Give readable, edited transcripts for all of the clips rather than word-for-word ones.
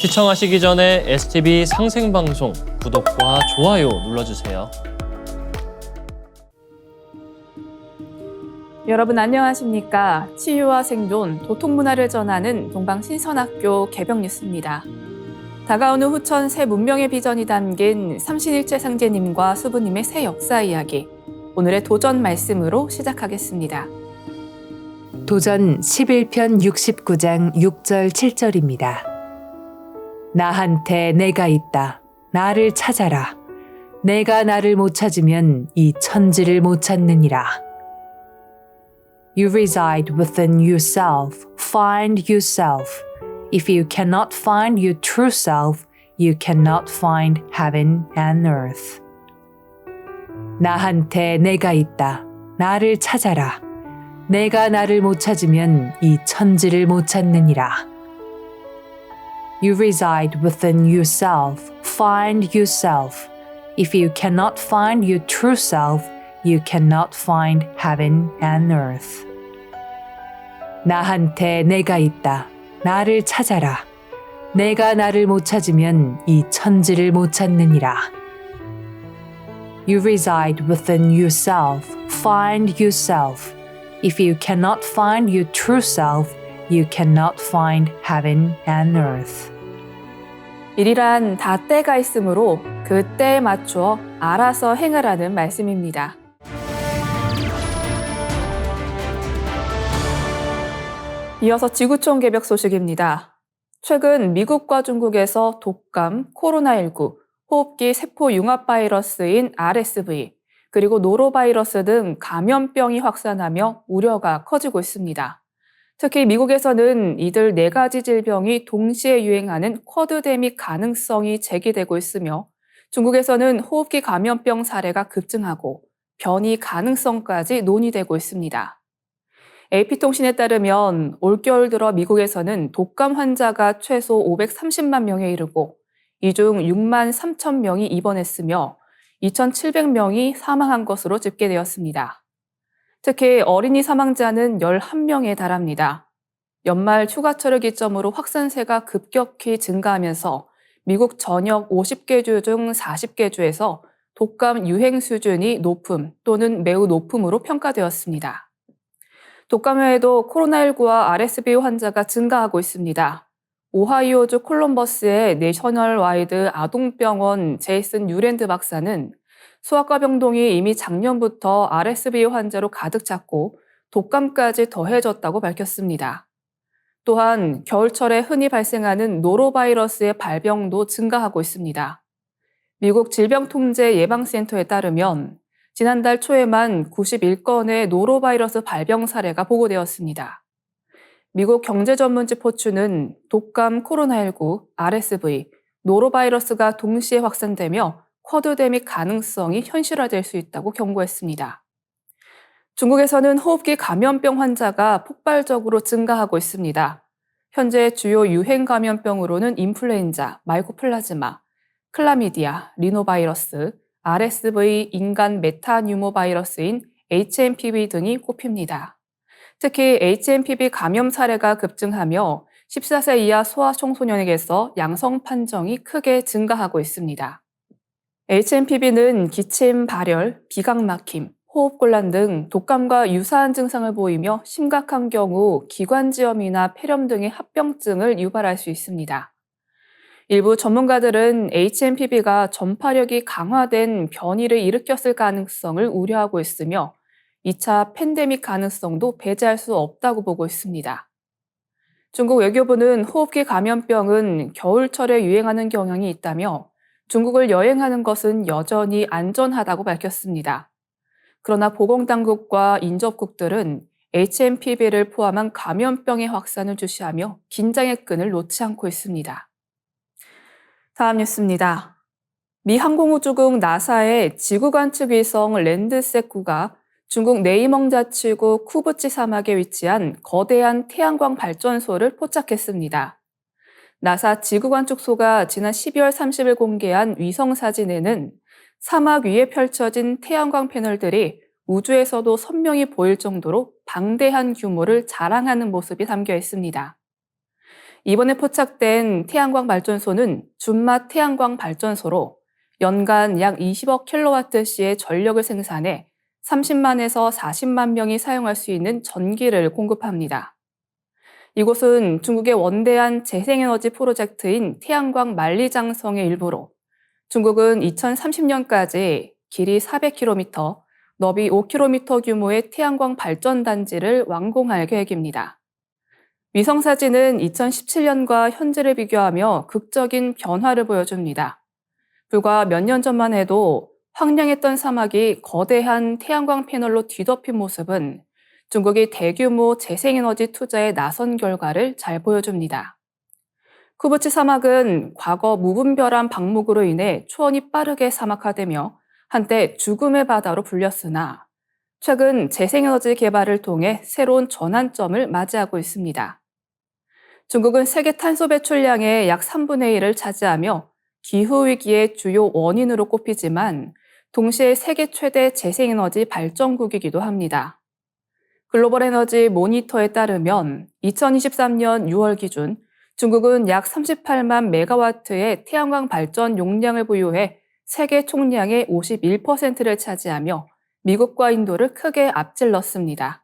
시청하시기 전에 STV 상생방송 구독과 좋아요 눌러주세요. 여러분 안녕하십니까? 치유와 생존, 도통문화를 전하는 동방신선학교 개병뉴스입니다. 다가오는 후천 새 문명의 비전이 담긴 삼신일체 상제님과 수부님의 새 역사 이야기, 오늘의 도전 말씀으로 시작하겠습니다. 도전 11편 69장 6절 7절입니다. 나한테 내가 있다. 나를 찾아라. 내가 나를 못 찾으면 이 천지를 못 찾느니라. You reside within yourself. Find yourself. If you cannot find your true self, you cannot find heaven and earth. 나한테 내가 있다. 나를 찾아라. 내가 나를 못 찾으면 이 천지를 못 찾느니라. You reside within yourself. Find yourself. If you cannot find your true self, you cannot find heaven and earth. 나한테 내가 있다. 나를 찾아라. 내가 나를 못 찾으면 이 천지를 못 찾느니라. You reside within yourself. Find yourself. If you cannot find your true self, you cannot find heaven and earth. 일이란 다 때가 있으므로 그 때에 맞추어 알아서 행하라는 말씀입니다. 이어서 지구촌 개벽 소식입니다. 최근 미국과 중국에서 독감, 코로나19, 호흡기 세포 융합 바이러스인 RSV, 그리고 노로바이러스 등 감염병이 확산하며 우려가 커지고 있습니다. 특히 미국에서는 이들 4가지 질병이 동시에 유행하는 쿼드데믹 가능성이 제기되고 있으며 중국에서는 호흡기 감염병 사례가 급증하고 변이 가능성까지 논의되고 있습니다. AP통신에 따르면 올겨울 들어 미국에서는 독감 환자가 최소 530만 명에 이르고 이 중 6만 3천 명이 입원했으며 2,700명이 사망한 것으로 집계되었습니다. 특히 어린이 사망자는 11명에 달합니다. 연말 휴가철을 기점으로 확산세가 급격히 증가하면서 미국 전역 50개 주 중 40개 주에서 독감 유행 수준이 높음 또는 매우 높음으로 평가되었습니다. 독감 외에도 코로나19와 RSV 환자가 증가하고 있습니다. 오하이오주 콜럼버스의 내셔널 와이드 아동병원 제이슨 유랜드 박사는 소아과 병동이 이미 작년부터 RSV 환자로 가득 찼고 독감까지 더해졌다고 밝혔습니다. 또한 겨울철에 흔히 발생하는 노로바이러스의 발병도 증가하고 있습니다. 미국 질병통제예방센터에 따르면 지난달 초에만 91건의 노로바이러스 발병 사례가 보고되었습니다. 미국 경제전문지 포추는 독감, 코로나19, RSV, 노로바이러스가 동시에 확산되며 쿼드데믹 가능성이 현실화될 수 있다고 경고했습니다. 중국에서는 호흡기 감염병 환자가 폭발적으로 증가하고 있습니다. 현재 주요 유행 감염병으로는 인플루엔자, 마이코플라즈마, 클라미디아, 리노바이러스, RSV 인간 메타뉴모바이러스인 HMPV 등이 꼽힙니다. 특히 HMPV 감염 사례가 급증하며 14세 이하 소아청소년에게서 양성 판정이 크게 증가하고 있습니다. HMPV는 기침, 발열, 비강 막힘, 호흡곤란 등 독감과 유사한 증상을 보이며 심각한 경우 기관지염이나 폐렴 등의 합병증을 유발할 수 있습니다. 일부 전문가들은 HMPV가 전파력이 강화된 변이를 일으켰을 가능성을 우려하고 있으며 2차 팬데믹 가능성도 배제할 수 없다고 보고 있습니다. 중국 외교부는 호흡기 감염병은 겨울철에 유행하는 경향이 있다며 중국을 여행하는 것은 여전히 안전하다고 밝혔습니다. 그러나 보건당국과 인접국들은 HMPV를 포함한 감염병의 확산을 주시하며 긴장의 끈을 놓지 않고 있습니다. 다음 뉴스입니다. 미 항공우주국 나사의 지구관측 위성 랜드셋9가 중국 네이멍 자치구 쿠브치 사막에 위치한 거대한 태양광 발전소를 포착했습니다. 나사 지구관측소가 지난 12월 30일 공개한 위성 사진에는 사막 위에 펼쳐진 태양광 패널들이 우주에서도 선명히 보일 정도로 방대한 규모를 자랑하는 모습이 담겨 있습니다. 이번에 포착된 태양광 발전소는 준맛 태양광 발전소로 연간 약 20억 킬로와트시의 전력을 생산해 30만에서 40만 명이 사용할 수 있는 전기를 공급합니다. 이곳은 중국의 원대한 재생에너지 프로젝트인 태양광 만리장성의 일부로 중국은 2030년까지 길이 400km, 너비 5km 규모의 태양광 발전단지를 완공할 계획입니다. 위성사진은 2017년과 현재를 비교하며 극적인 변화를 보여줍니다. 불과 몇 년 전만 해도 황량했던 사막이 거대한 태양광 패널로 뒤덮인 모습은 중국이 대규모 재생에너지 투자에 나선 결과를 잘 보여줍니다. 쿠부치 사막은 과거 무분별한 방목으로 인해 초원이 빠르게 사막화되며 한때 죽음의 바다로 불렸으나 최근 재생에너지 개발을 통해 새로운 전환점을 맞이하고 있습니다. 중국은 세계 탄소 배출량의 약 3분의 1을 차지하며 기후위기의 주요 원인으로 꼽히지만 동시에 세계 최대 재생에너지 발전국이기도 합니다. 글로벌 에너지 모니터에 따르면 2023년 6월 기준 중국은 약 38만 메가와트의 태양광 발전 용량을 보유해 세계 총량의 51%를 차지하며 미국과 인도를 크게 앞질렀습니다.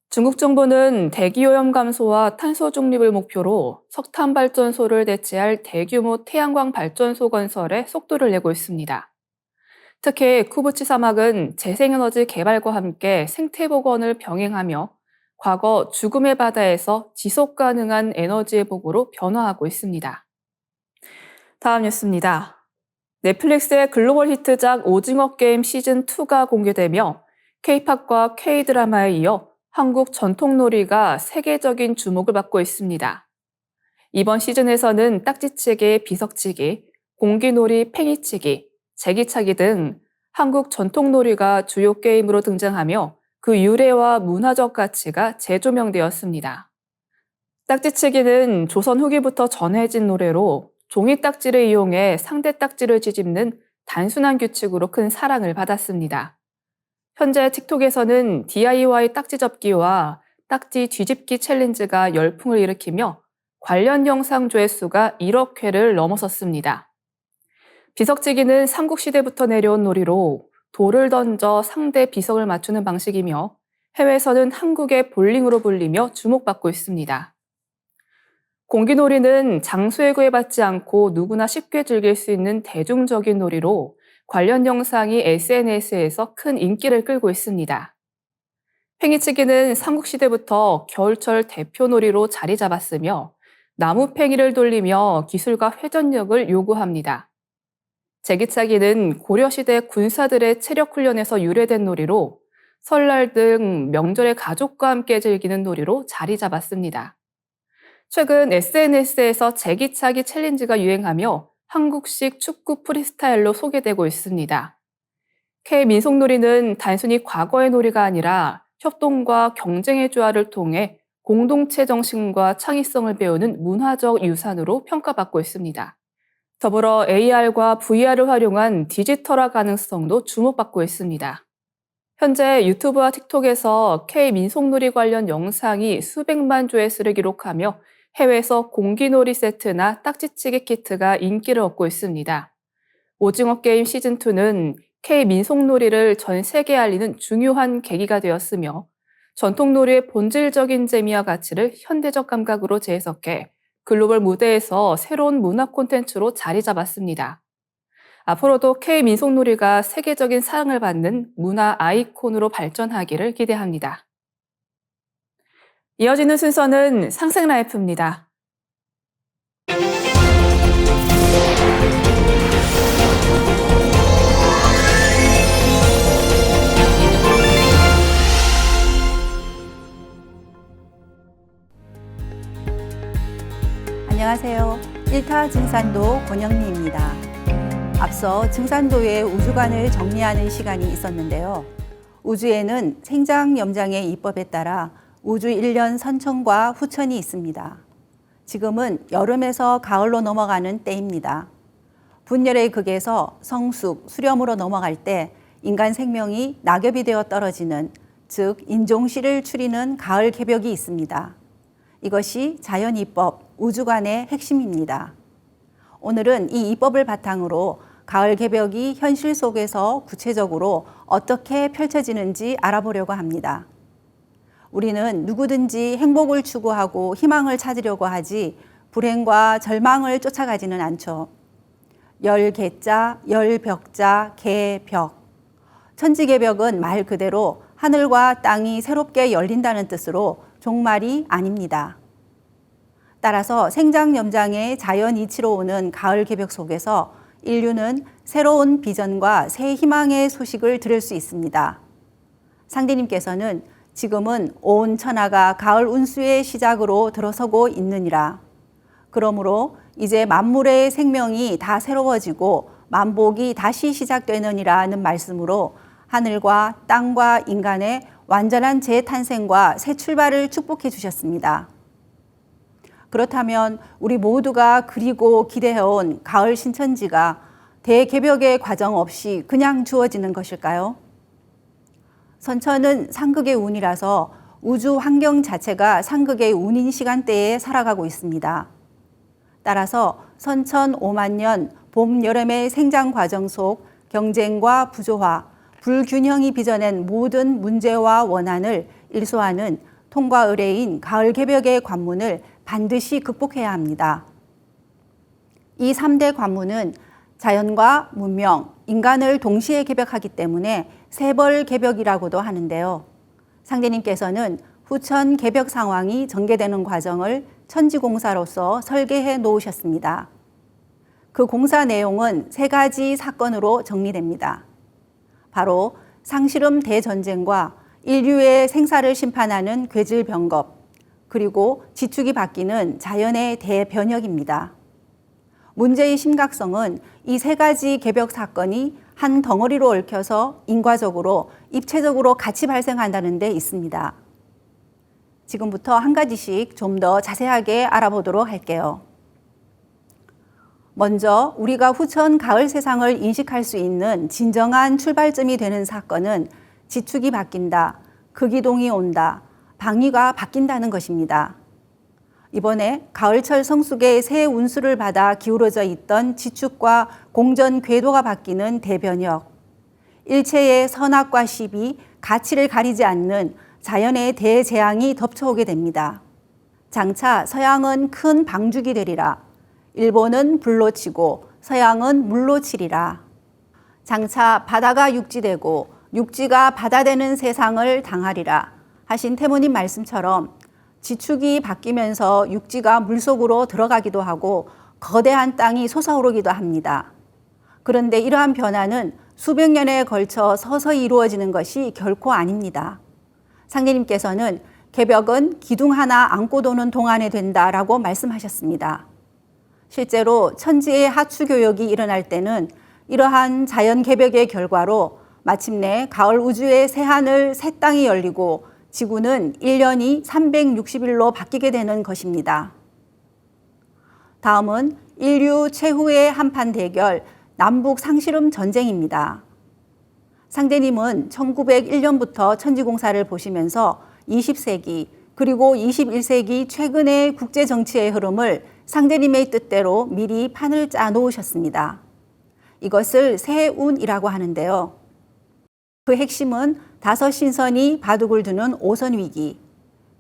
중국 정부는 대기오염 감소와 탄소 중립을 목표로 석탄 발전소를 대체할 대규모 태양광 발전소 건설에 속도를 내고 있습니다. 특히 쿠부치 사막은 재생에너지 개발과 함께 생태복원을 병행하며 과거 죽음의 바다에서 지속 가능한 에너지 회복으로 변화하고 있습니다. 다음 뉴스입니다. 넷플릭스의 글로벌 히트작 오징어 게임 시즌2가 공개되며 K-팝과 K-드라마에 이어 한국 전통놀이가 세계적인 주목을 받고 있습니다. 이번 시즌에서는 딱지치기, 비석치기, 공기놀이, 팽이치기, 제기차기 등 한국 전통놀이가 주요 게임으로 등장하며 그 유래와 문화적 가치가 재조명되었습니다. 딱지치기는 조선 후기부터 전해진 노래로 종이 딱지를 이용해 상대 딱지를 뒤집는 단순한 규칙으로 큰 사랑을 받았습니다. 현재 틱톡에서는 DIY 딱지 접기와 딱지 뒤집기 챌린지가 열풍을 일으키며 관련 영상 조회수가 1억 회를 넘어섰습니다. 비석치기는 삼국시대부터 내려온 놀이로 돌을 던져 상대 비석을 맞추는 방식이며 해외에서는 한국의 볼링으로 불리며 주목받고 있습니다. 공기놀이는 장소에 구애받지 않고 누구나 쉽게 즐길 수 있는 대중적인 놀이로 관련 영상이 SNS에서 큰 인기를 끌고 있습니다. 팽이치기는 삼국시대부터 겨울철 대표 놀이로 자리 잡았으며 나무 팽이를 돌리며 기술과 회전력을 요구합니다. 제기차기는 고려시대 군사들의 체력 훈련에서 유래된 놀이로 설날 등 명절에 가족과 함께 즐기는 놀이로 자리 잡았습니다. 최근 SNS에서 제기차기 챌린지가 유행하며 한국식 축구 프리스타일로 소개되고 있습니다. K-민속놀이는 단순히 과거의 놀이가 아니라 협동과 경쟁의 조화를 통해 공동체 정신과 창의성을 배우는 문화적 유산으로 평가받고 있습니다. 더불어 AR과 VR을 활용한 디지털화 가능성도 주목받고 있습니다. 현재 유튜브와 틱톡에서 K-민속놀이 관련 영상이 수백만 조회수를 기록하며 해외에서 공기놀이 세트나 딱지치기 키트가 인기를 얻고 있습니다. 오징어 게임 시즌2는 K-민속놀이를 전 세계에 알리는 중요한 계기가 되었으며 전통놀이의 본질적인 재미와 가치를 현대적 감각으로 재해석해 글로벌 무대에서 새로운 문화 콘텐츠로 자리 잡았습니다. 앞으로도 K-민속놀이가 세계적인 사랑을 받는 문화 아이콘으로 발전하기를 기대합니다. 이어지는 순서는 상생라이프입니다. 안녕하세요. 1타 증산도 권영미입니다. 앞서 증산도의 우주관을 정리하는 시간이 있었는데요. 우주에는 생장염장의 이법에 따라 우주 1년 선천과 후천이 있습니다. 지금은 여름에서 가을로 넘어가는 때입니다. 분열의 극에서 성숙, 수렴으로 넘어갈 때 인간 생명이 낙엽이 되어 떨어지는, 즉 인종시를 추리는 가을 개벽이 있습니다. 이것이 자연이법, 우주관의 핵심입니다. 오늘은 이 이법을 바탕으로 가을 개벽이 현실 속에서 구체적으로 어떻게 펼쳐지는지 알아보려고 합니다. 우리는 누구든지 행복을 추구하고 희망을 찾으려고 하지 불행과 절망을 쫓아가지는 않죠. 열개자, 열벽자, 개벽. 천지개벽은 말 그대로 하늘과 땅이 새롭게 열린다는 뜻으로 종말이 아닙니다. 따라서 생장염장의 자연 이치로 오는 가을 개벽 속에서 인류는 새로운 비전과 새 희망의 소식을 들을 수 있습니다. 상대님께서는 지금은 온 천하가 가을 운수의 시작으로 들어서고 있느니라. 그러므로 이제 만물의 생명이 다 새로워지고 만복이 다시 시작되느니라는 말씀으로 하늘과 땅과 인간의 완전한 재탄생과 새 출발을 축복해 주셨습니다. 그렇다면 우리 모두가 그리고 기대해온 가을 신천지가 대개벽의 과정 없이 그냥 주어지는 것일까요? 선천은 상극의 운이라서 우주 환경 자체가 상극의 운인 시간대에 살아가고 있습니다. 따라서 선천 5만 년 봄, 여름의 생장 과정 속 경쟁과 부조화, 불균형이 빚어낸 모든 문제와 원한을 일소하는 통과 의례인 가을 개벽의 관문을 반드시 극복해야 합니다. 이 3대 관문은 자연과 문명, 인간을 동시에 개벽하기 때문에 세벌 개벽이라고도 하는데요. 상대님께서는 후천 개벽 상황이 전개되는 과정을 천지공사로서 설계해 놓으셨습니다. 그 공사 내용은 3가지 사건으로 정리됩니다. 바로 상실음 대전쟁과 인류의 생사를 심판하는 괴질병겁, 그리고 지축이 바뀌는 자연의 대변혁입니다. 문제의 심각성은 이 3가지 개벽 사건이 한 덩어리로 얽혀서 인과적으로, 입체적으로 같이 발생한다는 데 있습니다. 지금부터 한 가지씩 좀 더 자세하게 알아보도록 할게요. 먼저 우리가 후천 가을 세상을 인식할 수 있는 진정한 출발점이 되는 사건은 지축이 바뀐다, 극이동이 온다, 방위가 바뀐다는 것입니다. 이번에 가을철 성숙의 새 운수를 받아 기울어져 있던 지축과 공전 궤도가 바뀌는 대변혁, 일체의 선악과 시비, 가치를 가리지 않는 자연의 대재앙이 덮쳐오게 됩니다. 장차 서양은 큰 방죽이 되리라. 일본은 불로 치고 서양은 물로 치리라. 장차 바다가 육지되고 육지가 바다 되는 세상을 당하리라 하신 태모님 말씀처럼 지축이 바뀌면서 육지가 물속으로 들어가기도 하고 거대한 땅이 솟아오르기도 합니다. 그런데 이러한 변화는 수백 년에 걸쳐 서서히 이루어지는 것이 결코 아닙니다. 상대님께서는 개벽은 기둥 하나 안고 도는 동안에 된다라고 말씀하셨습니다. 실제로 천지의 하추교역이 일어날 때는 이러한 자연 개벽의 결과로 마침내 가을 우주의 새하늘 새 땅이 열리고 지구는 1년이 360일로 바뀌게 되는 것입니다. 다음은 인류 최후의 한판 대결, 남북 상실음 전쟁입니다. 상대님은 1901년부터 천지공사를 보시면서 20세기 그리고 21세기 최근의 국제 정치의 흐름을 상대님의 뜻대로 미리 판을 짜 놓으셨습니다. 이것을 새운이라고 하는데요. 그 핵심은 5 신선이 바둑을 두는 오선위기,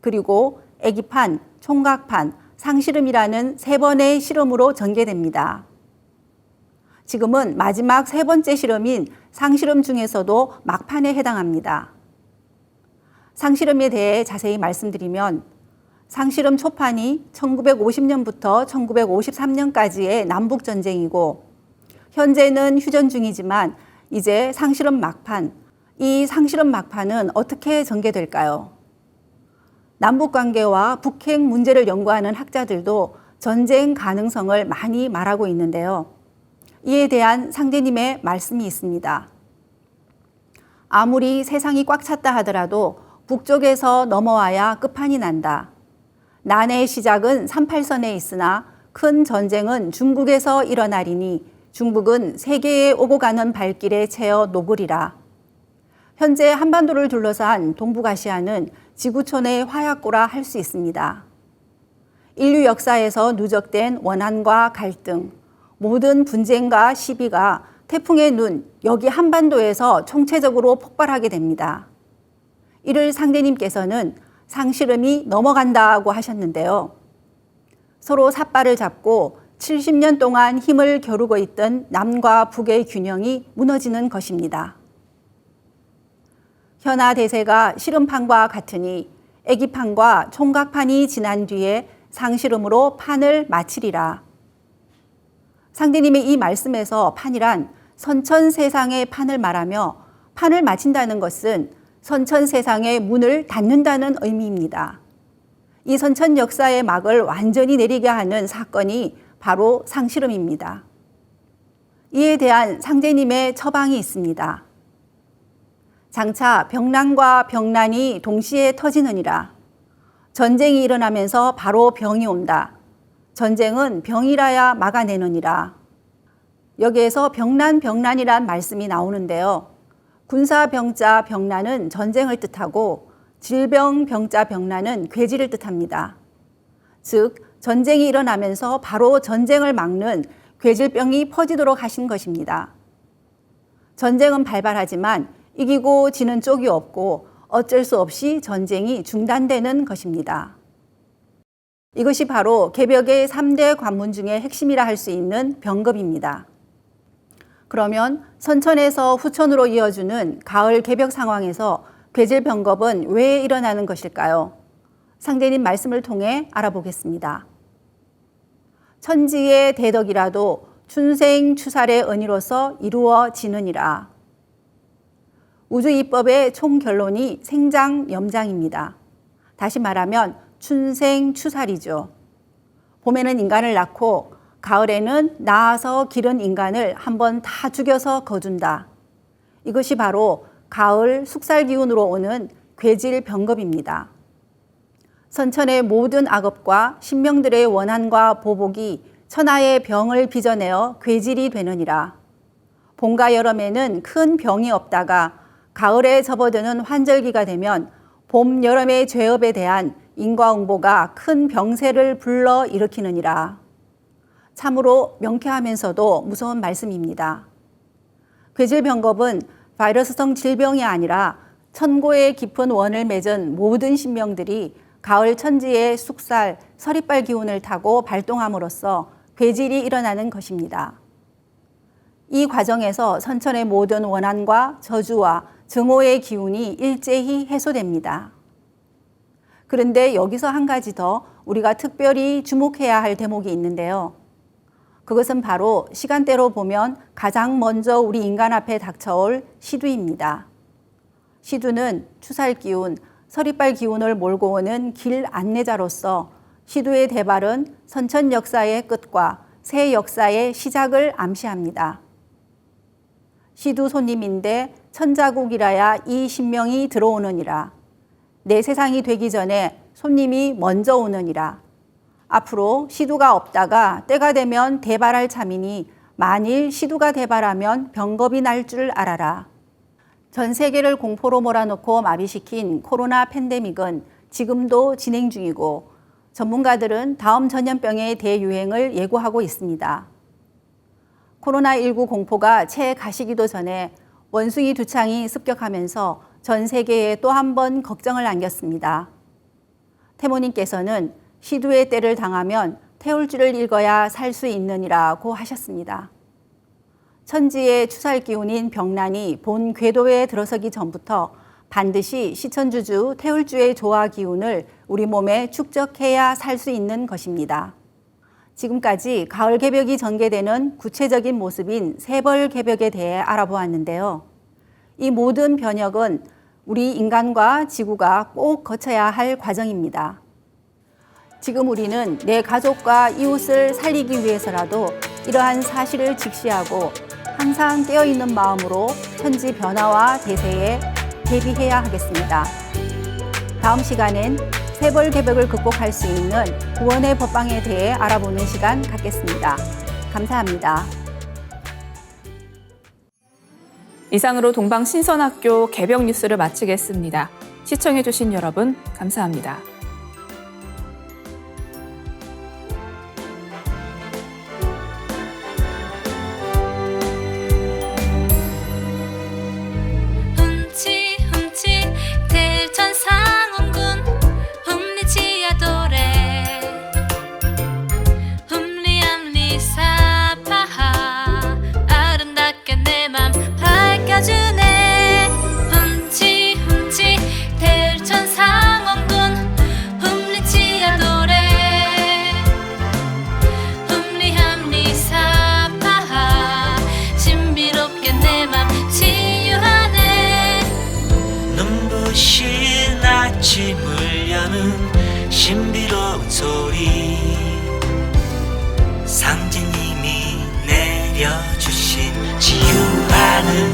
그리고 애기판, 총각판, 상실음이라는 3번의 실험으로 전개됩니다. 지금은 마지막 3번째 실험인 상실음 중에서도 막판에 해당합니다. 상실음에 대해 자세히 말씀드리면 상실음 초판이 1950년부터 1953년까지의 남북전쟁이고 현재는 휴전 중이지만 이제 상실음 막판, 이 상실음 막판은 어떻게 전개될까요? 남북관계와 북핵 문제를 연구하는 학자들도 전쟁 가능성을 많이 말하고 있는데요. 이에 대한 상대님의 말씀이 있습니다. 아무리 세상이 꽉 찼다 하더라도 북쪽에서 넘어와야 끝판이 난다. 난의 시작은 38선에 있으나 큰 전쟁은 중국에서 일어나리니 중국은 세계에 오고 가는 발길에 채어 녹으리라. 현재 한반도를 둘러싼 동북아시아는 지구촌의 화약고라 할 수 있습니다. 인류 역사에서 누적된 원한과 갈등, 모든 분쟁과 시비가 태풍의 눈, 여기 한반도에서 총체적으로 폭발하게 됩니다. 이를 상대님께서는 상실음이 넘어간다고 하셨는데요. 서로 삿발을 잡고 70년 동안 힘을 겨루고 있던 남과 북의 균형이 무너지는 것입니다. 현아 대세가 실음판과 같으니 애기판과 총각판이 지난 뒤에 상실음으로 판을 마치리라. 상대님의 이 말씀에서 판이란 선천세상의 판을 말하며 판을 마친다는 것은 선천세상의 문을 닫는다는 의미입니다. 이 선천 역사의 막을 완전히 내리게 하는 사건이 바로 상실음입니다. 이에 대한 상제님의 처방이 있습니다. 장차 병난과 병난이 동시에 터지느니라. 전쟁이 일어나면서 바로 병이 온다. 전쟁은 병이라야 막아내느니라. 여기에서 병난이란 말씀이 나오는데요. 군사병자 병난은 전쟁을 뜻하고 질병병자 병난은 괴질을 뜻합니다. 즉 전쟁이 일어나면서 바로 전쟁을 막는 괴질병이 퍼지도록 하신 것입니다. 전쟁은 발발하지만 이기고 지는 쪽이 없고 어쩔 수 없이 전쟁이 중단되는 것입니다. 이것이 바로 개벽의 3대 관문 중의 핵심이라 할 수 있는 병겁입니다. 그러면 선천에서 후천으로 이어주는 가을 개벽 상황에서 괴질병겁은 왜 일어나는 것일까요? 상제님 말씀을 통해 알아보겠습니다. 천지의 대덕이라도 춘생추살의 은이로서 이루어지느니라. 우주이법의 총결론이 생장염장입니다. 다시 말하면 춘생추살이죠. 봄에는 인간을 낳고 가을에는 낳아서 기른 인간을 한번 다 죽여서 거둔다. 이것이 바로 가을 숙살기운으로 오는 괴질병겁입니다. 선천의 모든 악업과 신명들의 원한과 보복이 천하의 병을 빚어내어 괴질이 되느니라. 봄과 여름에는 큰 병이 없다가 가을에 접어드는 환절기가 되면 봄, 여름의 죄업에 대한 인과응보가 큰 병세를 불러 일으키느니라. 참으로 명쾌하면서도 무서운 말씀입니다. 괴질병겁은 바이러스성 질병이 아니라 천고의 깊은 원을 맺은 모든 신명들이 가을 천지의 숙살, 서리빨 기운을 타고 발동함으로써 괴질이 일어나는 것입니다. 이 과정에서 선천의 모든 원한과 저주와 증오의 기운이 일제히 해소됩니다. 그런데 여기서 한 가지 더 우리가 특별히 주목해야 할 대목이 있는데요. 그것은 바로 시간대로 보면 가장 먼저 우리 인간 앞에 닥쳐올 시두입니다. 시두는 추살 기운, 서리빨 기운을 몰고 오는 길 안내자로서 시두의 대발은 선천 역사의 끝과 새 역사의 시작을 암시합니다. 시두 손님인데 천자국이라야 이 신명이 들어오느니라. 내 세상이 되기 전에 손님이 먼저 오느니라. 앞으로 시두가 없다가 때가 되면 대발할 참이니 만일 시두가 대발하면 병겁이 날 줄 알아라. 전 세계를 공포로 몰아넣고 마비시킨 코로나 팬데믹은 지금도 진행 중이고 전문가들은 다음 전염병의 대유행을 예고하고 있습니다. 코로나19 공포가 채 가시기도 전에 원숭이 두 창이 습격하면서 전 세계에 또 한 번 걱정을 안겼습니다. 태모님께서는 시두의 때를 당하면 태울줄을 읽어야 살 수 있느니라고 하셨습니다. 천지의 추살 기운인 병난이 본 궤도에 들어서기 전부터 반드시 시천주주 태울주의 조화 기운을 우리 몸에 축적해야 살 수 있는 것입니다. 지금까지 가을 개벽이 전개되는 구체적인 모습인 세벌 개벽에 대해 알아보았는데요. 이 모든 변혁은 우리 인간과 지구가 꼭 거쳐야 할 과정입니다. 지금 우리는 내 가족과 이웃을 살리기 위해서라도 이러한 사실을 직시하고 항상 깨어있는 마음으로 현지 변화와 대세에 대비해야 하겠습니다. 다음 시간엔 세벌 개벽을 극복할 수 있는 구원의 법방에 대해 알아보는 시간 갖겠습니다. 감사합니다. 이상으로 동방신선학교 개벽 뉴스를 마치겠습니다. 시청해주신 여러분 감사합니다.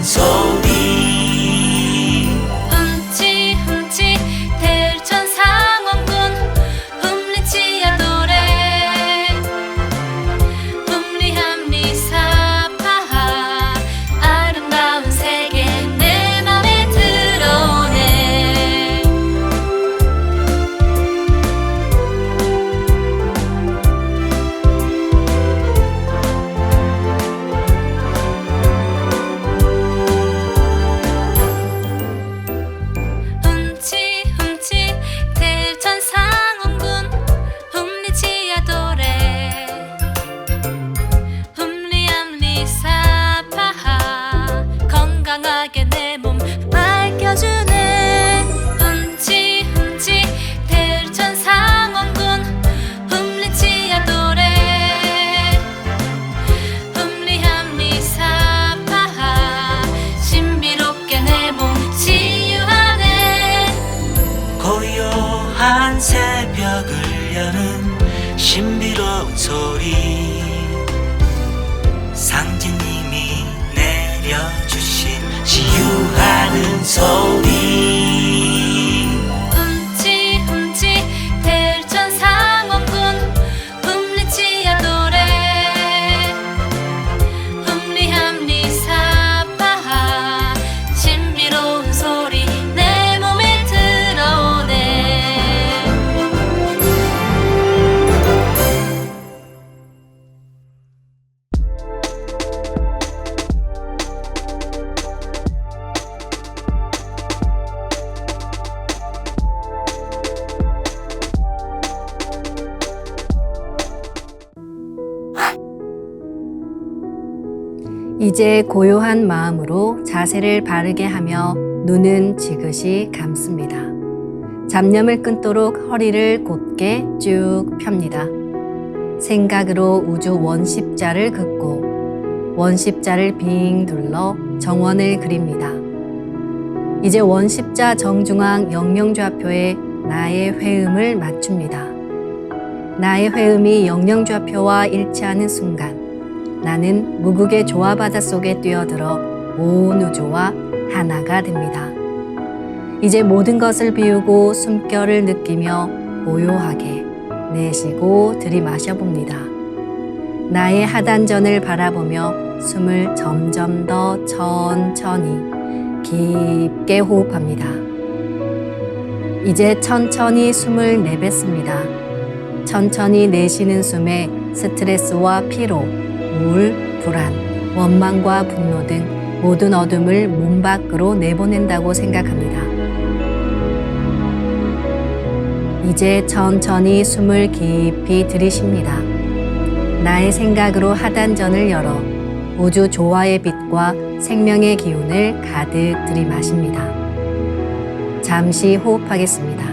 치유하는 소리 훔치 훔치 대천 상원군 훔리치야 도래 훔리함리 사파하 아름다운 세계 내 맘에 드러내 훔치 훔치 대천 상원군 훔리치야 도래 훔리함리 사파하 건강하게 내 몸 밝혀주네 훔치 훔치 대천 상원군 훔리치야 도래 훔리함리 사파하 신비롭게 내 몸 치유하네 고요한 새벽을 여는 신비로운 소리 상제님이 내려주신 치유하는 소리 훔치 훔치 대천 상원군 훔리치야 도래 훔리함리 사파하 신비로운 소리 내 몸에 드러내 이제 고요한 마음으로 자세를 바르게 하며 눈은 지그시 감습니다. 잡념을 끊도록 허리를 곧게 쭉 펴니다. 생각으로 우주 원십자를 긋고 원십자를 빙 둘러 정원을 그립니다. 이제 원십자 정중앙 영영좌표에 나의 회음을 맞춥니다. 나의 회음이 영영좌표와 일치하는 순간 나는 무국의 조화바다 속에 뛰어들어 온 우주와 하나가 됩니다. 이제 모든 것을 비우고 숨결을 느끼며 고요하게 내쉬고 들이마셔 봅니다. 나의 하단전을 바라보며 숨을 점점 더 천천히 깊게 호흡합니다. 이제 천천히 숨을 내뱉습니다. 천천히 내쉬는 숨에 스트레스와 피로, 우울, 불안, 원망과 분노 등 모든 어둠을 몸 밖으로 내보낸다고 생각합니다. 이제 천천히 숨을 깊이 들이쉽니다. 나의 생각으로 하단전을 열어 우주 조화의 빛과 생명의 기운을 가득 들이마십니다. 잠시 호흡하겠습니다.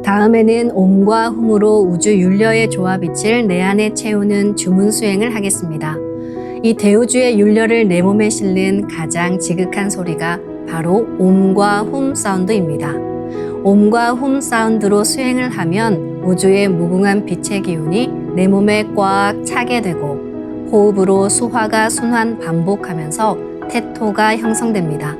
다음에는 옴과 훔으로 우주 윤려의 조화빛을 내 안에 채우는 주문 수행을 하겠습니다. 이 대우주의 윤려를 내 몸에 실는 가장 지극한 소리가 바로 옴과 훔 사운드입니다. 옴과 훔 사운드로 수행을 하면 우주의 무궁한 빛의 기운이 내 몸에 꽉 차게 되고 호흡으로 수화가 순환 반복하면서 태토가 형성됩니다.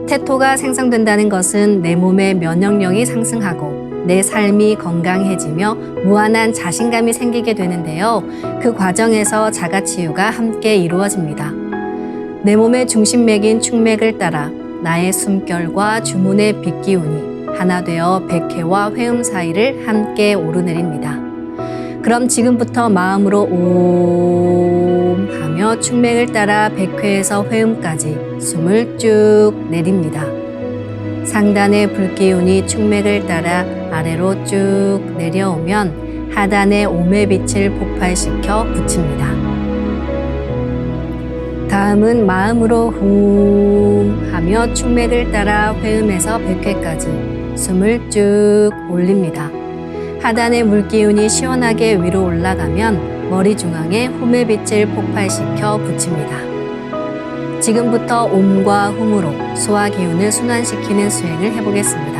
태토가 생성된다는 것은 내 몸의 면역력이 상승하고 내 삶이 건강해지며 무한한 자신감이 생기게 되는데요. 그 과정에서 자가치유가 함께 이루어집니다. 내 몸의 중심맥인 축맥을 따라 나의 숨결과 주문의 빛기운이 하나 되어 백회와 회음 사이를 함께 오르내립니다. 그럼 지금부터 마음으로 옴 하며 축맥을 따라 백회에서 회음까지 숨을 쭉 내립니다. 상단의 불기운이 축맥을 따라 아래로 쭉 내려오면 하단의 옴의 빛을 폭발시켜 붙입니다. 다음은 마음으로 훔 하며 축맥을 따라 회음에서 백회까지 숨을 쭉 올립니다. 하단의 물기운이 시원하게 위로 올라가면 머리 중앙에 훔의 빛을 폭발시켜 붙입니다. 지금부터 옴과 훔으로 소화 기운을 순환시키는 수행을 해보겠습니다.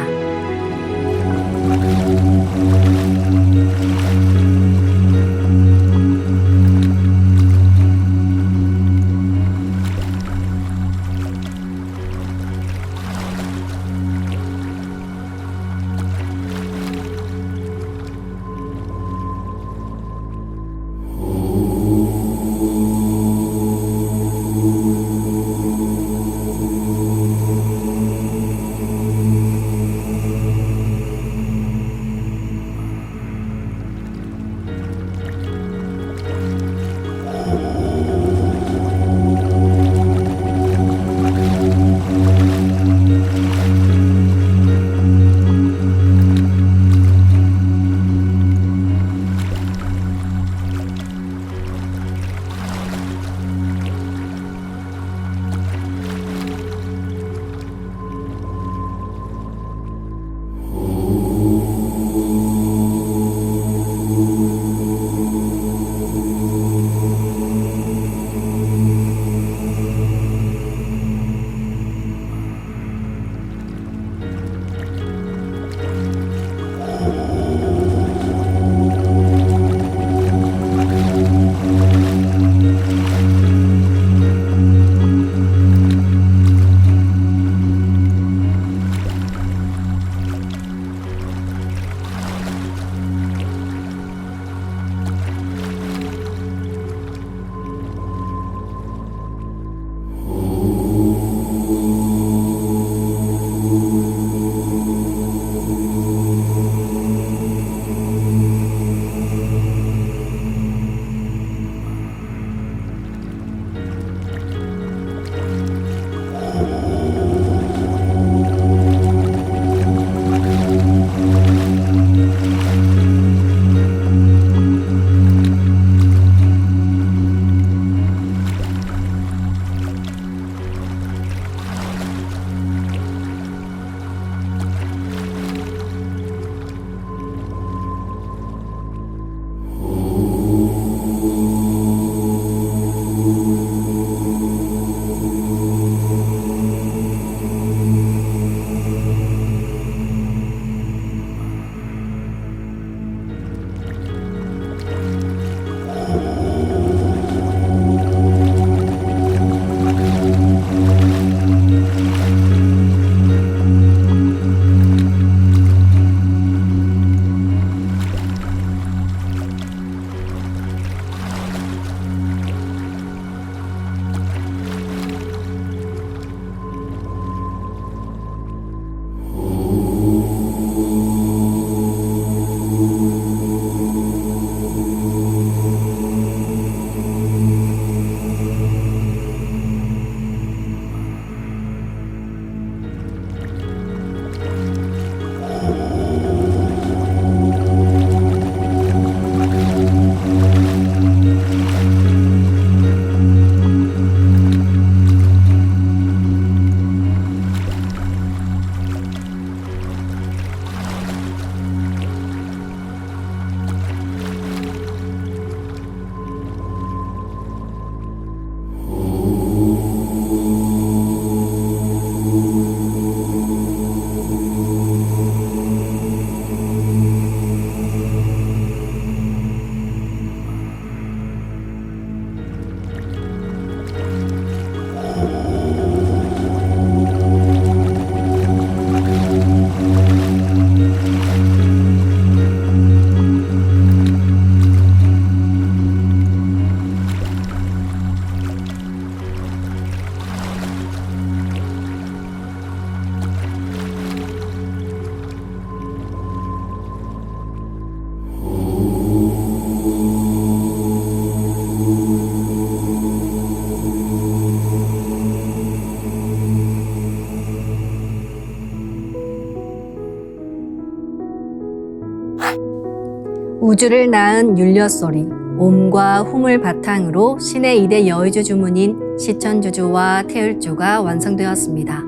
우주를 낳은 율려소리, 옴과 hum을 바탕으로 신의 2대 여의주 주문인 시천주주와 태율주가 완성되었습니다.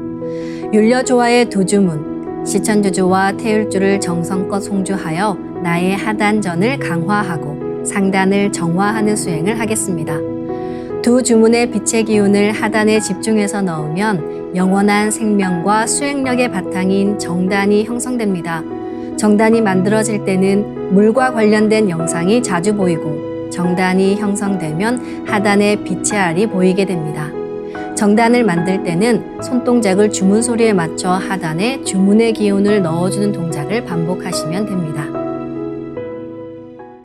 율려조화의 두 주문, 시천주주와 태율주를 정성껏 송주하여 나의 하단전을 강화하고 상단을 정화하는 수행을 하겠습니다. 두 주문의 빛의 기운을 하단에 집중해서 넣으면 영원한 생명과 수행력의 바탕인 정단이 형성됩니다. 정단이 만들어질 때는 물과 관련된 영상이 자주 보이고 정단이 형성되면 하단에 빛의 알이 보이게 됩니다. 정단을 만들 때는 손동작을 주문 소리에 맞춰 하단에 주문의 기운을 넣어주는 동작을 반복하시면 됩니다.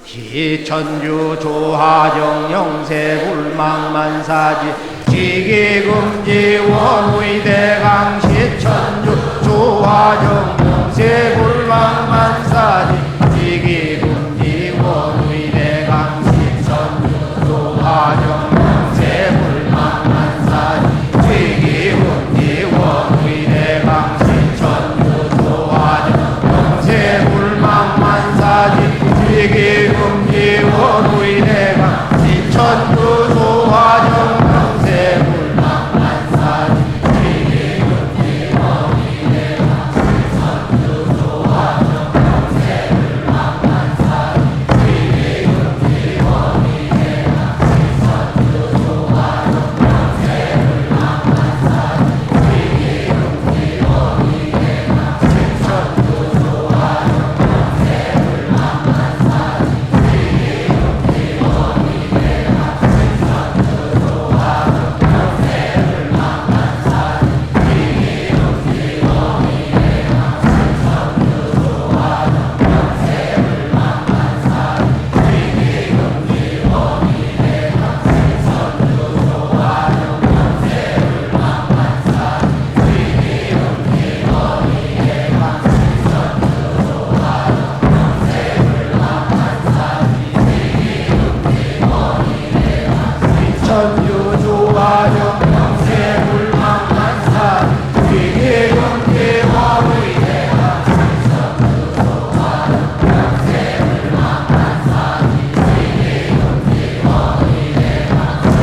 시천주 조화정 영세불망만사지 지기금지 원의대강 시천주 조화정 영세불망만사지 지기금지 원의대강 시천주 조화정 영세불망만사지 지기금지 원의대강 시천주 조화정 영세불망만사지 지기금지 원의대강 시천주 조화정 영세불망만사지 지기금지 원의대강 시천주 조화정 영세불망만사지 지기금지 원의대강 시천주 조화정 영세불망만사지 지기금지 원의대강 시천주 조화정 천주 조화정 영세불망만사지 지기금지 원의대강 시천주 조화정 영세불망만사지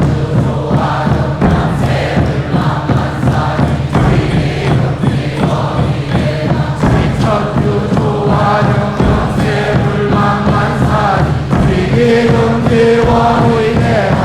지기금지 원의대강 시천주 조화정 영세불망만사지 지기금지 원의대강 시천주 조화정 영세불망만사지 지기금지 원의대강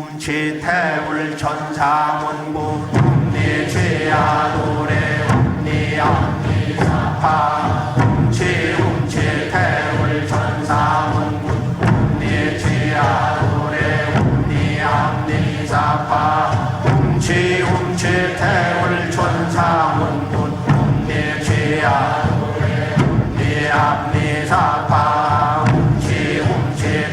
훔치 태울 천사문구 훔니 죄야 노래 훔니 암니 사파 훔치 태울 천사문구 훔니 죄야 노래 훔니 암니 사파 훔치 태울 천사문구 훔니 죄야 노래 훔니 암니 사파 훔치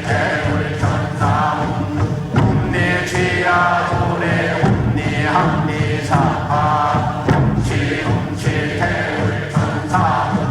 태울 천사문구 훔니 죄야 노래 훔니 암니 사파 훔치 태울 천사문구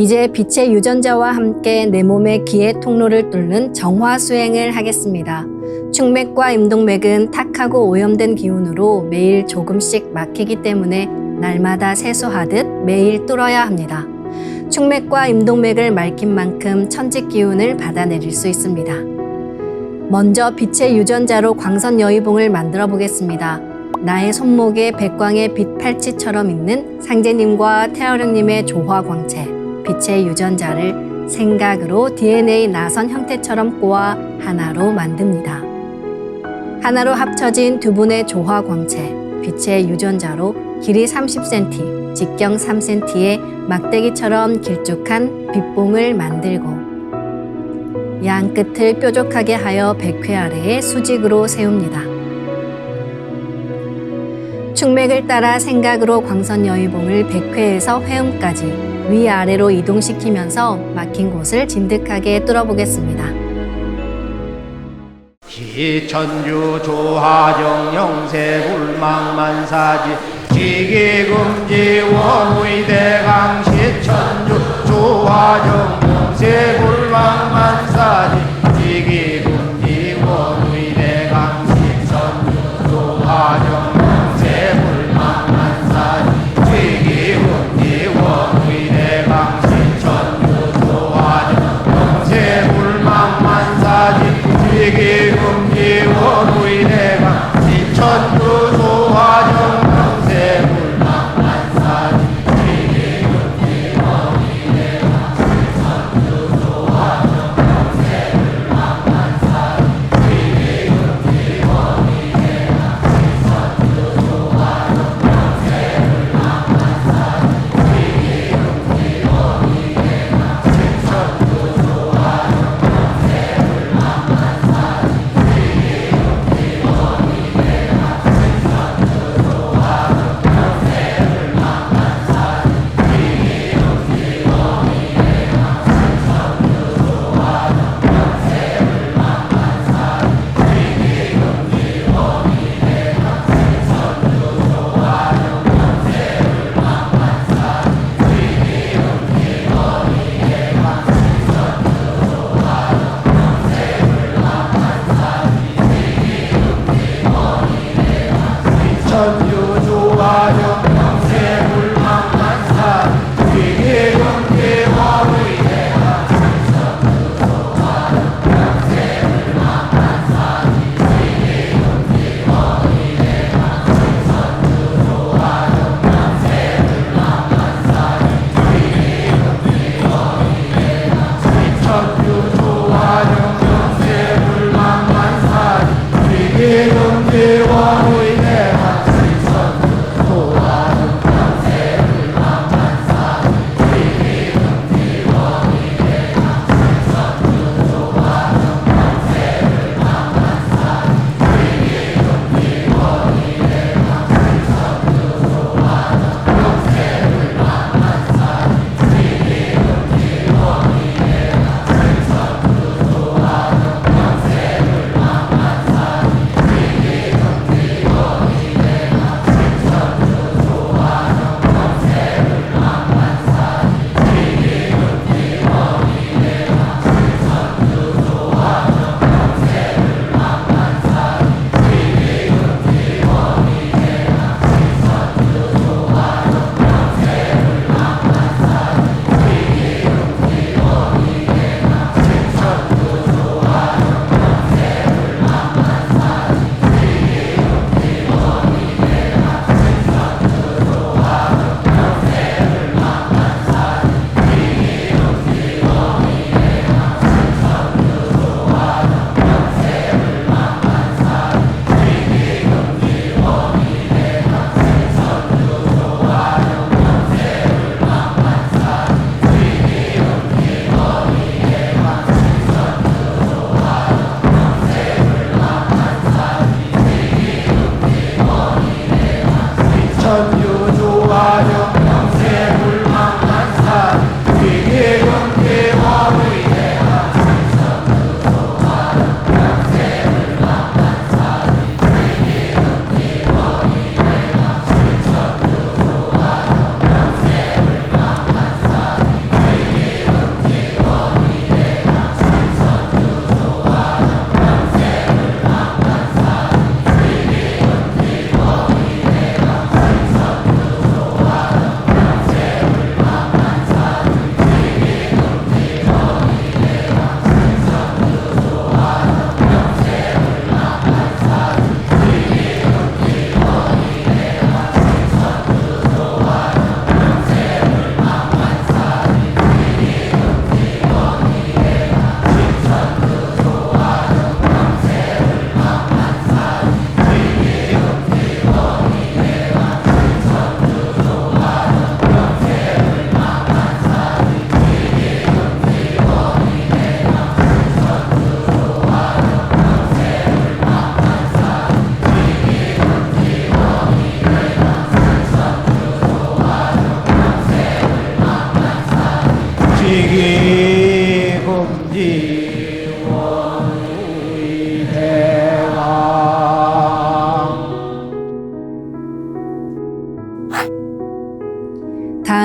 이제 빛의 유전자와 함께 내 몸의 기의 통로를 뚫는 정화 수행을 하겠습니다. 충맥과 임동맥은 탁하고 오염된 기운으로 매일 조금씩 막히기 때문에 날마다 세수하듯 매일 뚫어야 합니다. 충맥과 임동맥을 맑힌 만큼 천직 기운을 받아내릴 수 있습니다. 먼저 빛의 유전자로 광선 여의봉을 만들어 보겠습니다. 나의 손목에 백광의 빛 팔찌처럼 있는 상제님과 태어령님의 조화 광채, 빛의 유전자를 생각으로 DNA 나선 형태처럼 꼬아 하나로 만듭니다. 하나로 합쳐진 두 분의 조화 광채, 빛의 유전자로 길이 30cm, 직경 3cm의 막대기처럼 길쭉한 빛봉을 만들고 양 끝을 뾰족하게 하여 백회 아래에 수직으로 세웁니다. 충맥을 따라 생각으로 광선 여의봉을 백회에서 회음까지 위아래로 이동시키면서 막힌 곳을 진득하게 뚫어보겠습니다. 기천주 조하정 영세 불망만사지 지기금지 원의대강 시천주 조하정 영세 불망만사지 지기금지 원의대강 시천주 조하정 영세 불망만사지 지기금지 원의대강 시천주 조하정 영세 불망만사지 지기금지 원의대강 시천주 조하정 영세 불망만사지 지기금지 원의대강 시천주 조하정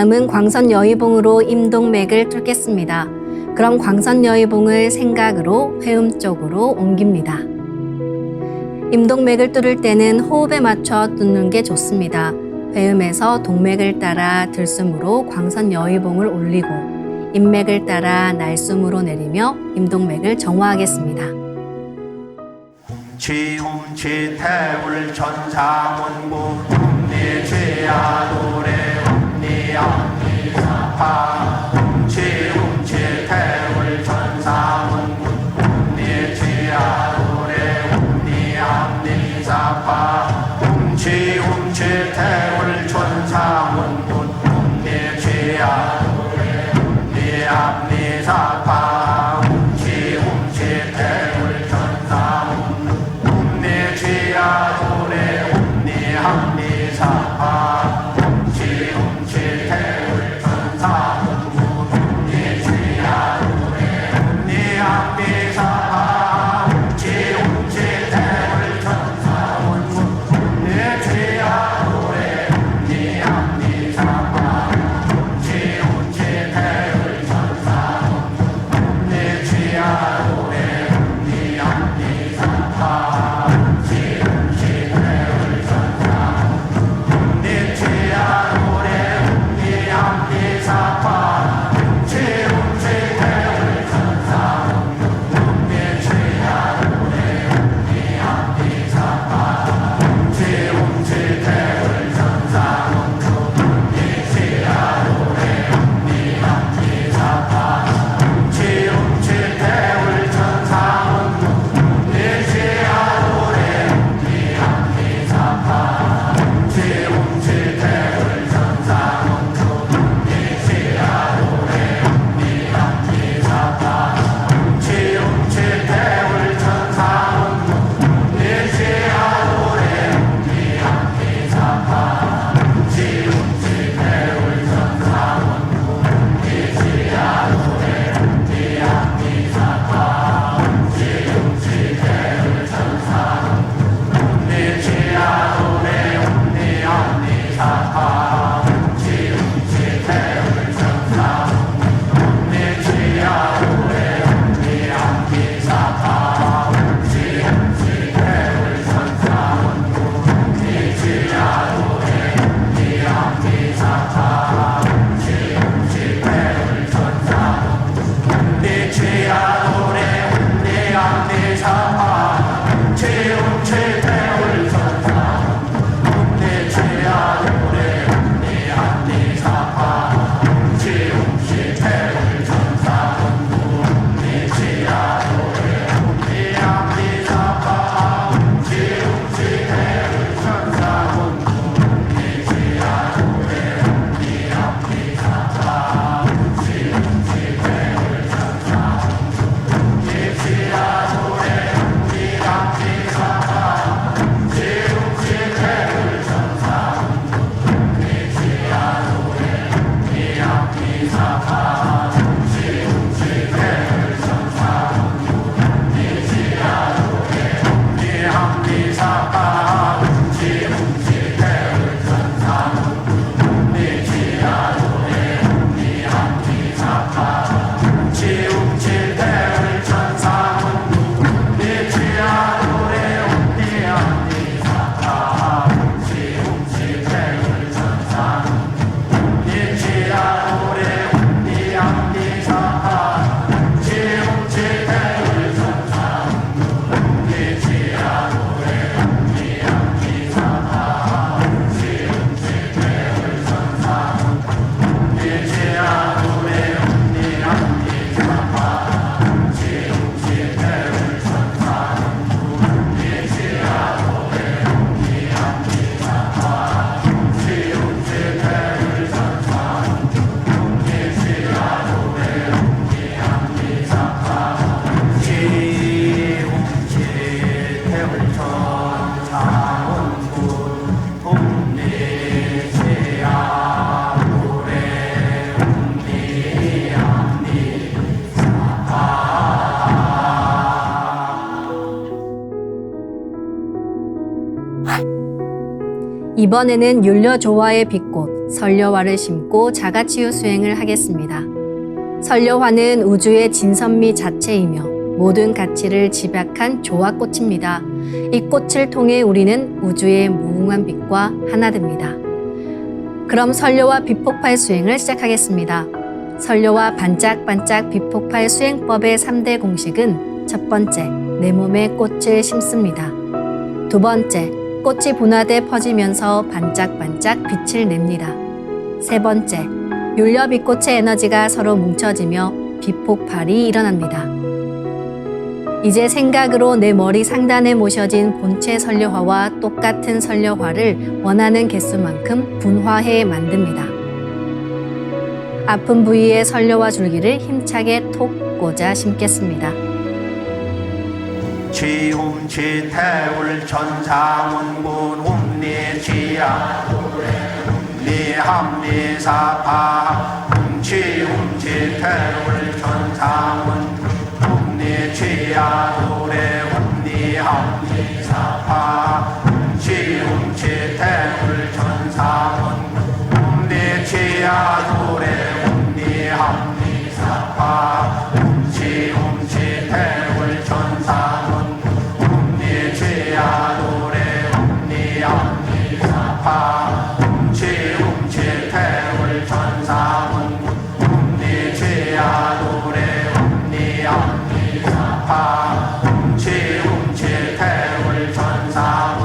다음은 광선 여의봉으로 임동맥을 뚫겠습니다. 그럼 광선 여의봉을 생각으로 회음 쪽으로 옮깁니다. 임동맥을 뚫을 때는 호흡에 맞춰 뚫는 게 좋습니다. 회음에서 동맥을 따라 들숨으로 광선 여의봉을 올리고 인맥을 따라 날숨으로 내리며 임동맥을 정화하겠습니다. 훔치 태울 천사문구 훔니 죄야 노래 훔니 암니 사파 훔치 태울 천사문구 훔니 죄야 노래 훔니 암니 사파 훔치 태울 천사문구 훔니 죄야 노래 훔니 암니 사파 훔치 태울 천사문구 내 죄야 노래 훔니 함니 사파 훔치 태울 천사문구 내 죄야 노래 훔니 함니 사파 훔치 태울 천사문구 내 죄야 노래 훔니 함니 사파 훔치 태울 천사문구 내 죄야 노래 훔니 함니 사파 이번에는 율려 조화의 빛꽃 선려화를 심고 자가치유 수행을 하겠습니다. 선려화는 우주의 진선미 자체이며 모든 가치를 집약한 조화꽃입니다. 이 꽃을 통해 우리는 우주의 무궁한 빛과 하나 됩니다. 그럼 선려화 빛폭발 수행을 시작하겠습니다. 선려화 반짝반짝 빛폭발 수행법의 3대 공식은 첫 번째, 내 몸에 꽃을 심습니다. 두 번째, 꽃이 분화돼 퍼지면서 반짝반짝 빛을 냅니다. 세 번째, 율려 빛꽃의 에너지가 서로 뭉쳐지며 빛폭발이 일어납니다. 이제 생각으로 내 머리 상단에 모셔진 본체 선려화와 똑같은 선려화를 원하는 개수만큼 분화해 만듭니다. 아픈 부위에 선려화 줄기를 힘차게 톡 꽂아 심겠습니다. 지움치 태울 천상운군 움니치야 움니함니사파 움치 태울 천상운 움니치야 도래 움니함니사파 움치 태울 천상운 움니치야 도래 움니함니사파 움치 태울 천상운 움니치야도래 움니함니사파 움치 태울 천상운 움니치야도래 움니함니사파 움치 태울 천상운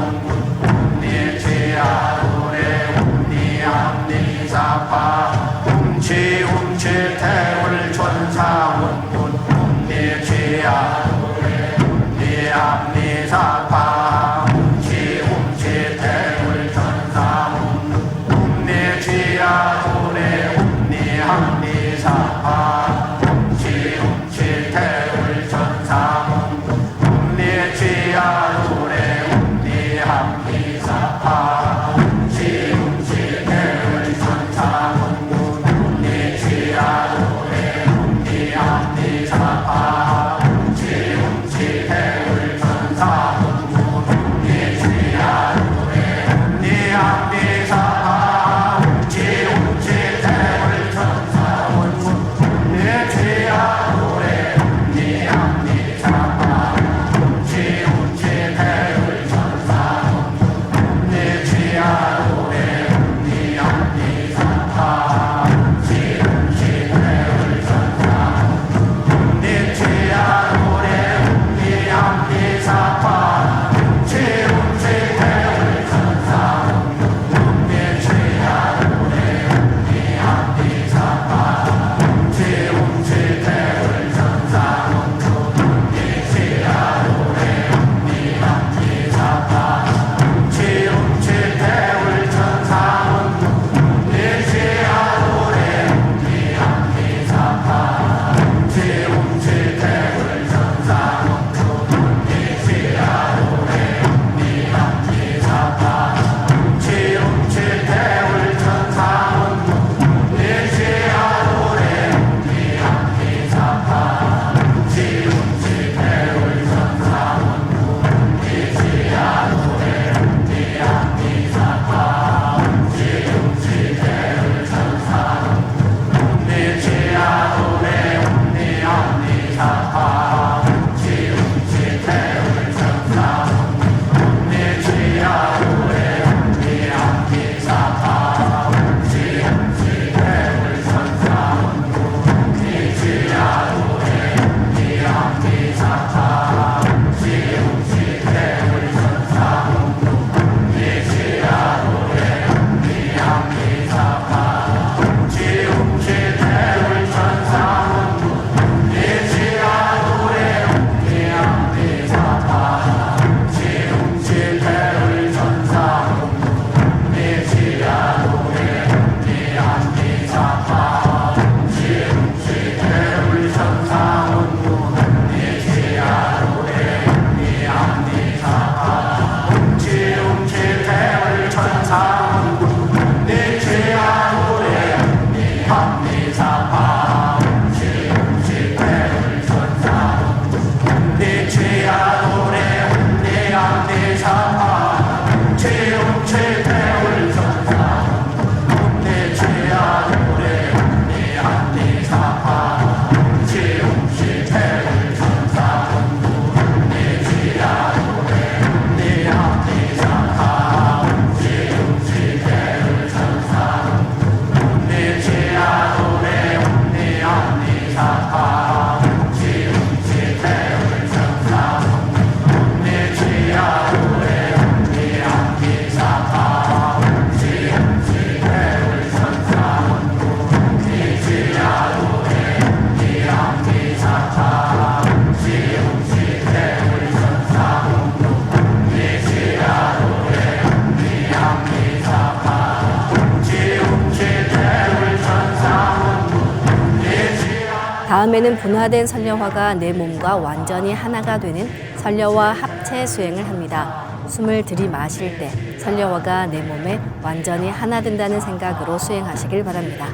다음에는 분화된 설려화가 내 몸과 완전히 하나가 되는 설려화 합체 수행을 합니다. 숨을 들이마실 때 설려화가 내 몸에 완전히 하나 된다는 생각으로 수행하시길 바랍니다.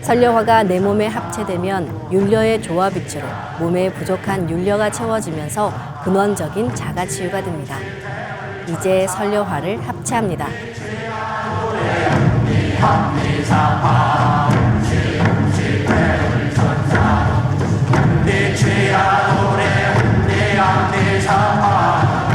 설려화가 내 몸에 합체되면 율려의 조화빛으로 몸에 부족한 율려가 채워지면서 근원적인 자가치유가 됩니다. 이제 설려화를 합체합니다. 내 죄야 노래 hun내 안내 사파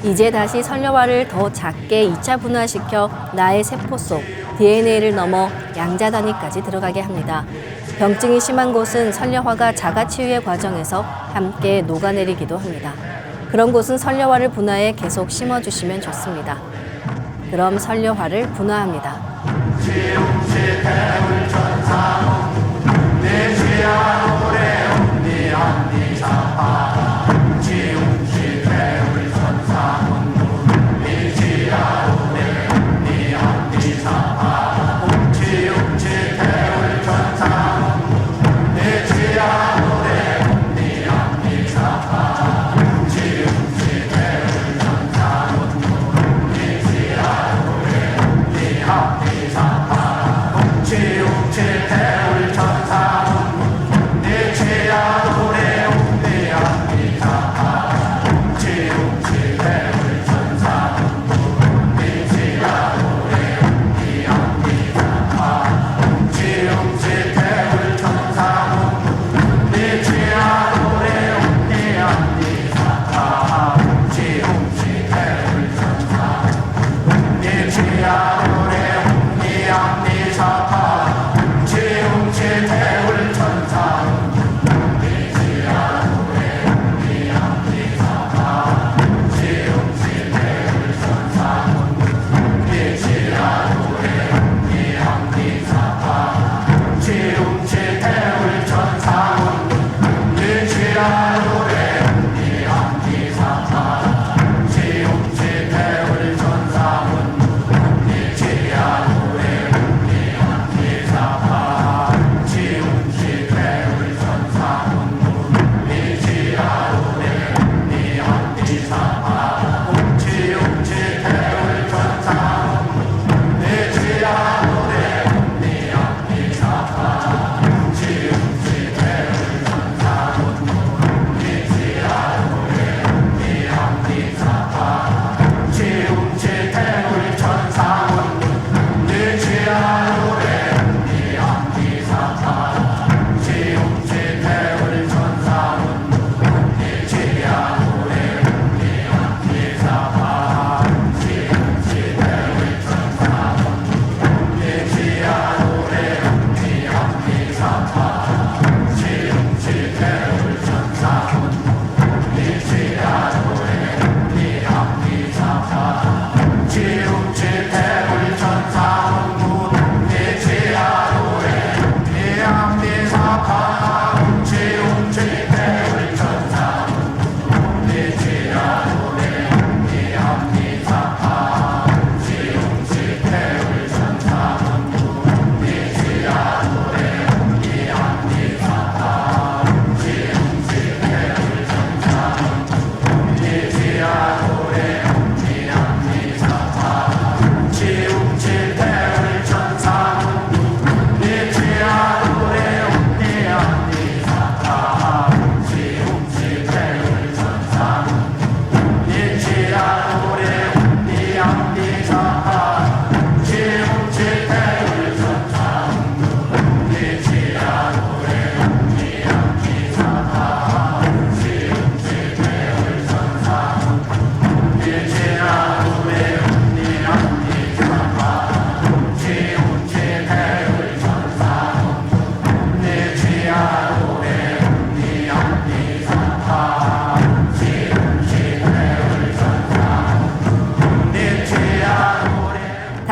이제 다시 선녀화를 더 작게 2차 분화시켜 나의 세포 속 DNA를 넘어 양자 단위까지 들어가게 합니다. 병증이 심한 곳은 선녀화가 자가 치유의 과정에서 함께 녹아내리기도 합니다. 그런 곳은 선녀화를 분화해 계속 심어주시면 좋습니다. 그럼 선녀화를 분화합니다.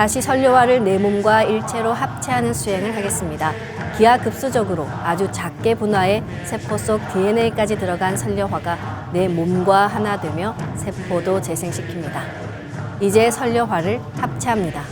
다시 선료화를 내 몸과 일체로 합체하는 수행을 하겠습니다. 기하급수적으로 아주 작게 분화해 세포 속 DNA까지 들어간 선료화가 내 몸과 하나 되며 세포도 재생시킵니다. 이제 선료화를 합체합니다.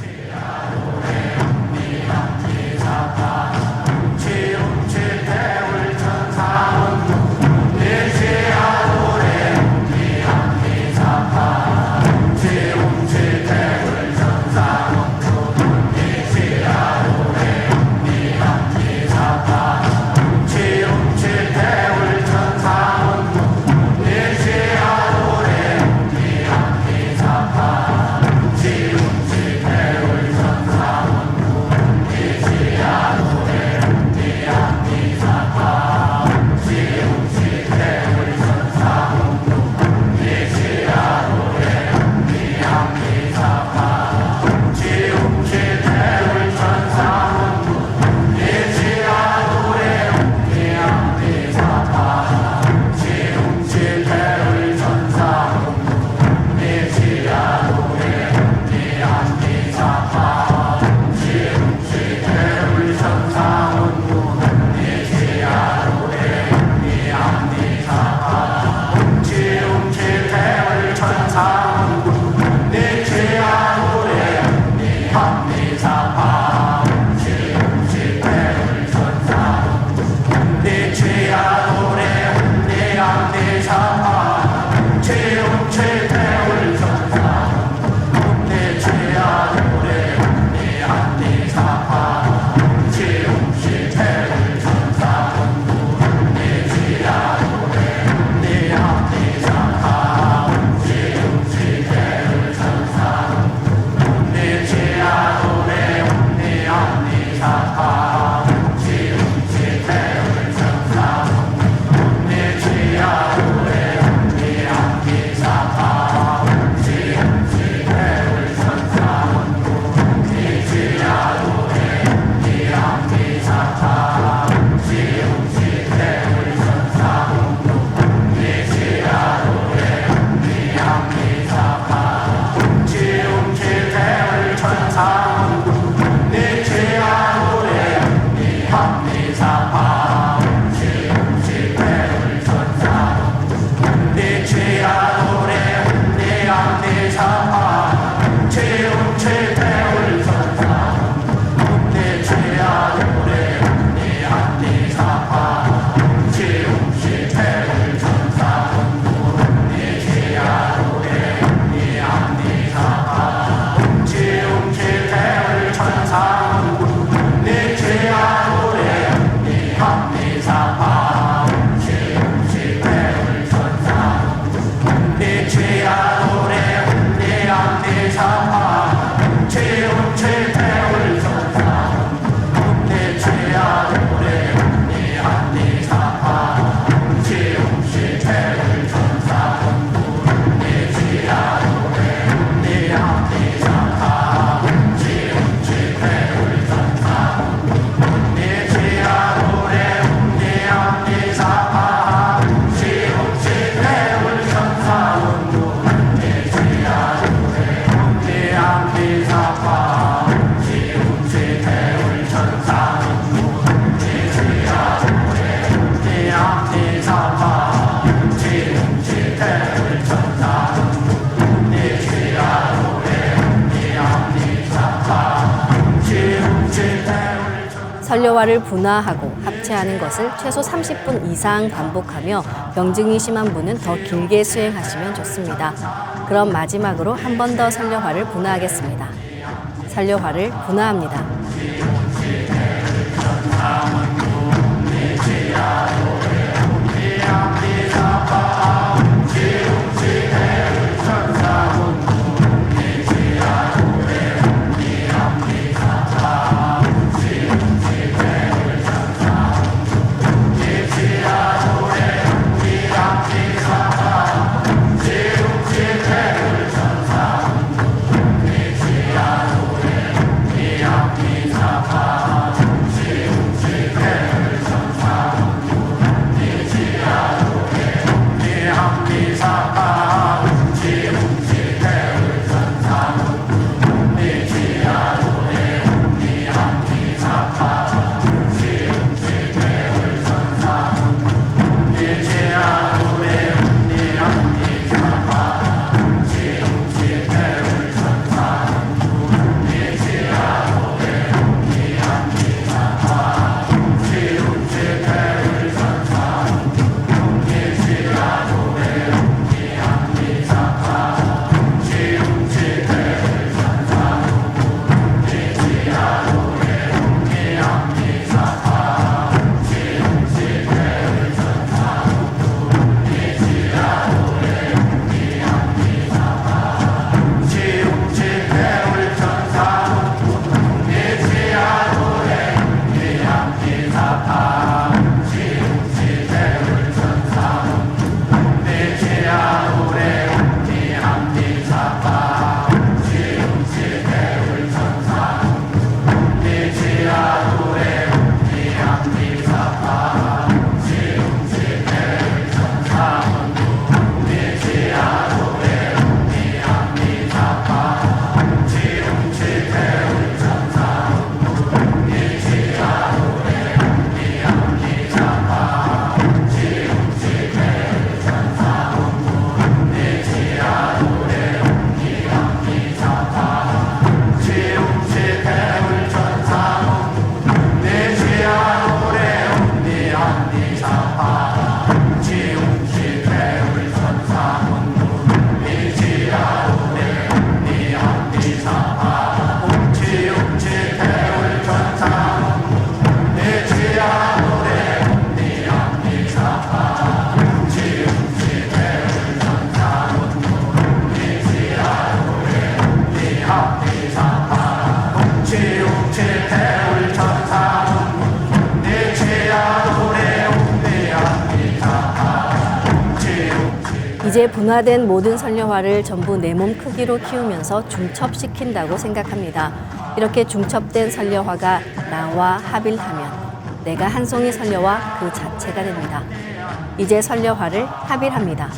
미사파 음치 태울 천사 니치야 노래 미사파 음치 태울 설려화를 분화하고 합체하는 것을 최소 30분 이상 반복하며 병증이 심한 분은 더 길게 수행하시면 좋습니다. 그럼 마지막으로 한 번 더 설려화를 분화하겠습니다. 설려화를 분화합니다. 이제 분화된 모든 설려화를 전부 내 몸 크기로 키우면서 중첩시킨다고 생각합니다. 이렇게 중첩된 설려화가 나와 합일하면 내가 한 송이 설려화 그 자체가 됩니다. 이제 설려화를 합일합니다.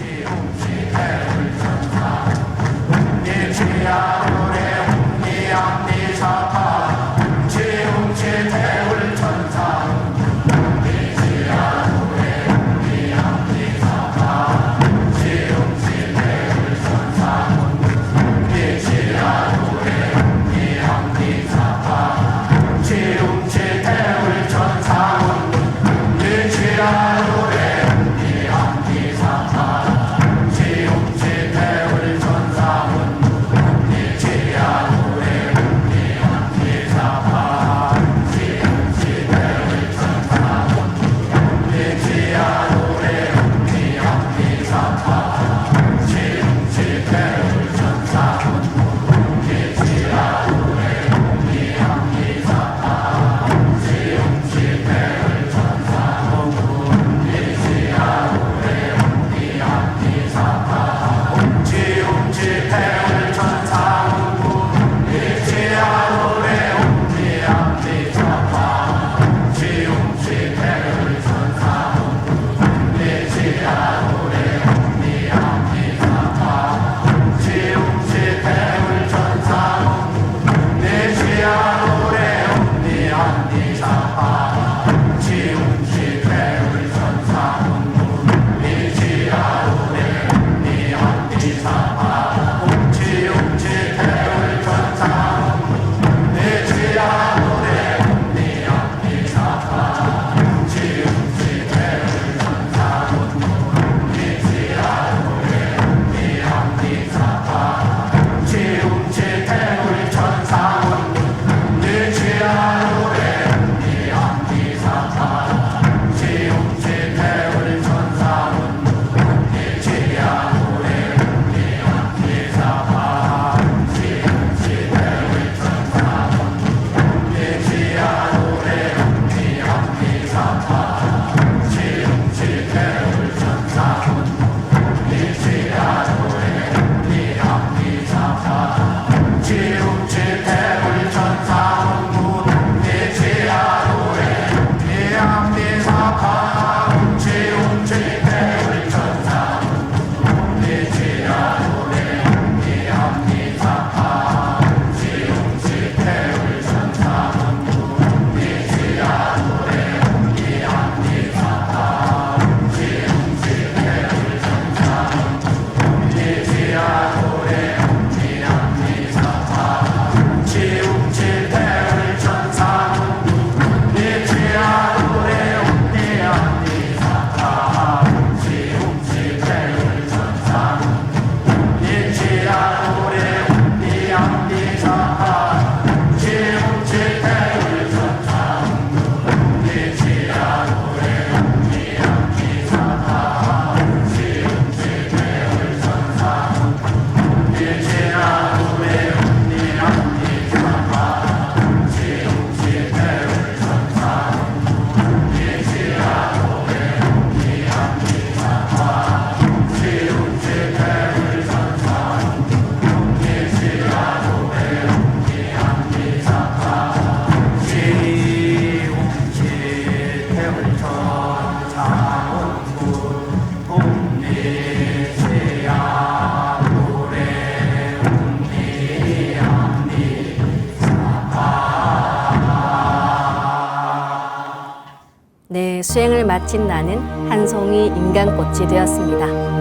수행을 마친 나는 한 송이 인간꽃이 되었습니다.